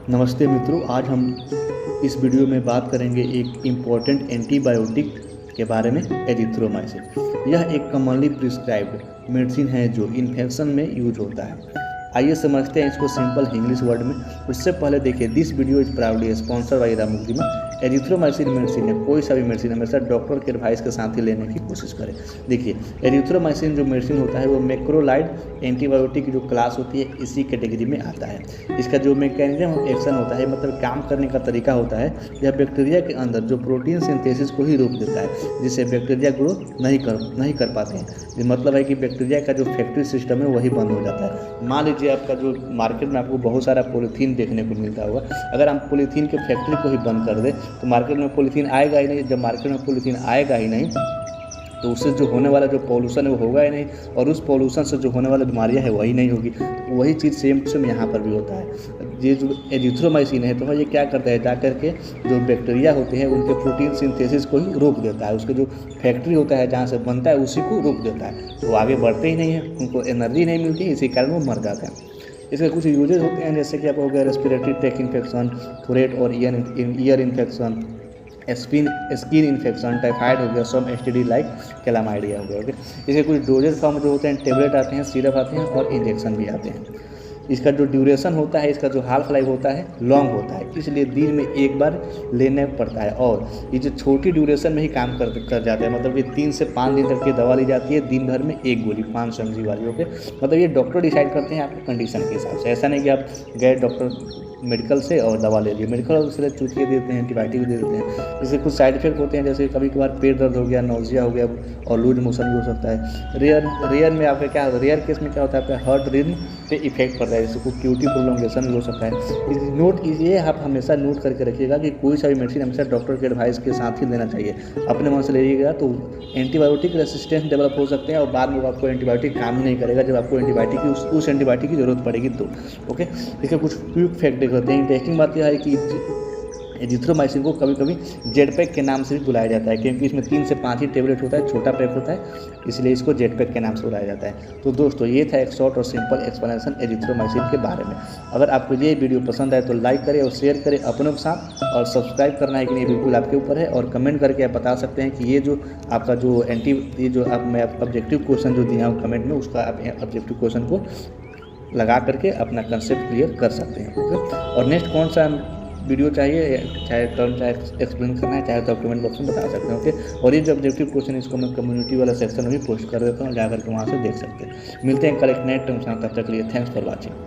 नमस्ते मित्रों, आज हम इस वीडियो में बात करेंगे एक इम्पॉर्टेंट एंटीबायोटिक के बारे में, एजिथ्रोमाइसिन। यह एक कॉमनली प्रिस्क्राइब्ड मेडिसिन है जो इन्फेक्शन में यूज होता है। आइए समझते हैं इसको सिंपल इंग्लिश वर्ड में। उससे पहले देखिए, this video is proudly sponsored by रामुग्जिमा। एरिथ्रोमाइसिन मेडिसिन है, कोई सा भी मेडिसिन हमेशा डॉक्टर के एडवाइस के साथ ही लेने की कोशिश करें। देखिए, एरिथ्रोमाइसिन जो मेडिसिन होता है वो मैक्रोलाइड एंटीबायोटिक जो क्लास होती है इसी कैटेगरी में आता है। इसका जो मैकेनिज्म ऑफ एक्शन होता है, मतलब काम करने का तरीका होता है, यह बैक्टीरिया के अंदर जो प्रोटीन सिंथेसिस को ही रोक देता है, जिससे बैक्टीरिया ग्रोथ नहीं कर पाते हैं। मतलब है कि बैक्टीरिया का जो फैक्ट्री सिस्टम है वही बंद हो जाता है। मान लीजिए आपका जो मार्केट में आपको बहुत सारा पॉलीथीन देखने को मिलता होगा, अगर हम पॉलीथीन के फैक्ट्री को ही बंद कर दें तो मार्केट में पॉलीथीन आएगा ही नहीं। जब मार्केट में पॉलीथीन आएगा ही नहीं तो उससे जो होने वाला जो पॉल्यूशन है वो होगा ही नहीं, और उस पॉल्यूशन से जो होने वाली बीमारियां है वही नहीं होगी। वही चीज़ सेम टू सेम यहाँ पर भी होता है। ये जो एजिथ्रोमाइसिन है तो ये क्या करता है, जाकर के जो बैक्टीरिया होते हैं उनके प्रोटीन सिंथेसिस को ही रोक देता है। उसके जो फैक्ट्री होता है जहाँ से बनता है उसी को रोक देता है, तो वो आगे बढ़ते ही नहीं है, उनको एनर्जी नहीं मिलती, इसी कारण वो मर जाते हैं। इसके कुछ यूजेज होते हैं, जैसे कि आपको हो गया रेस्पिरेटरी ट्रैक इन्फेक्शन, थ्रोट और ear infection, skin infection, typhoid हो गया, सम एसटीडी लाइक कैलामाइडिया हो गया। ओके, इसके कुछ डोजेज फॉर्म जो होते हैं, टेबलेट आते हैं, सिरप आते हैं और इंजेक्शन भी आते हैं। इसका जो ड्यूरेशन होता है, इसका जो हाल्फ लाइफ होता है लॉन्ग होता है, इसलिए दिन में एक बार लेना पड़ता है। और ये जो छोटी ड्यूरेशन में ही काम कर जाता है, मतलब ये 3 से 5 दिन तक की दवा ली जाती है, दिन भर में एक गोली 500 mg वाली। ओके, मतलब ये डॉक्टर डिसाइड करते हैं आपके कंडीशन के हिसाब से। ऐसा नहीं कि आप गए डॉक्टर मेडिकल से और दवा ले लिए, मेडिकल से चूतिए देते हैं, एंटीबायोटिक दे देते हैं। इससे कुछ साइड इफेक्ट होते हैं, जैसे कभी कभार पेट दर्द हो गया, नोजिया हो गया और लूज मोशन भी हो सकता है। रेयर में आपका क्या, रेयर केस में क्या होता है, आपका हार्ट रिदम पे इफेक्ट पड़ता है, जैसे कोई क्यूटी प्रोलॉन्गेशन भी हो सकता है। नोट ये आप हमेशा नोट करके रखिएगा कि कोई सा भी मेडिसिन हमेशा डॉक्टर के एडवाइस के साथ ही लेना चाहिए। अपने मन से लीजिएगा तो एंटीबायोटिक रेसिस्टेंस डेवलप हो सकते हैं और बाद में आपको एंटीबायोटिक काम ही नहीं करेगा जब आपको एंटीबायोटिक की उस एंटीबायोटिक की जरूरत पड़ेगी तो। ओके, इसके कुछ क्विक फैक्ट होते हैं। इंटरेस्टिंग बात यह है कि एजिथ्रोमाइसिन को कभी कभी जेड पैक के नाम से भी बुलाया जाता है, क्योंकि इसमें 3 से 5 ही टेबलेट होता है, छोटा पैक होता है, इसलिए इसको जेड पैक के नाम से बुलाया जाता है। तो दोस्तों, ये था एक शॉर्ट और सिंपल एक्सप्लेनेशन एजिथ्रोमाइसिन के बारे में। अगर आपको ये वीडियो पसंद आए तो लाइक करें और शेयर करें अपनों के साथ, और सब्सक्राइब करना है कि नहीं बिल्कुल आपके ऊपर है। और कमेंट करके आप बता सकते हैं कि ये जो आपका जो ये जो आप मैं ऑब्जेक्टिव क्वेश्चन जो दिया हूँ कमेंट में, उसका आप ऑब्जेक्टिव क्वेश्चन को लगा करके अपना कंसेप्ट क्लियर कर सकते हैं। ओके, और नेक्स्ट कौन सा वीडियो चाहिए, चाहे टर्म चाहे एक्सप्लेन करना है, चाहे तो आप कमेंट बॉक्स में बता सकते हैं। ओके, और ये जो ऑब्जेक्टिव क्वेश्चन इसको मैं कम्युनिटी वाला सेक्शन में भी पोस्ट कर देता हूँ, जाकर के वहाँ से देख सकते हैं। मिलते हैं कल एक नए टर्म के साथ, तब तक के लिए थैंक्स फॉर वॉचिंग।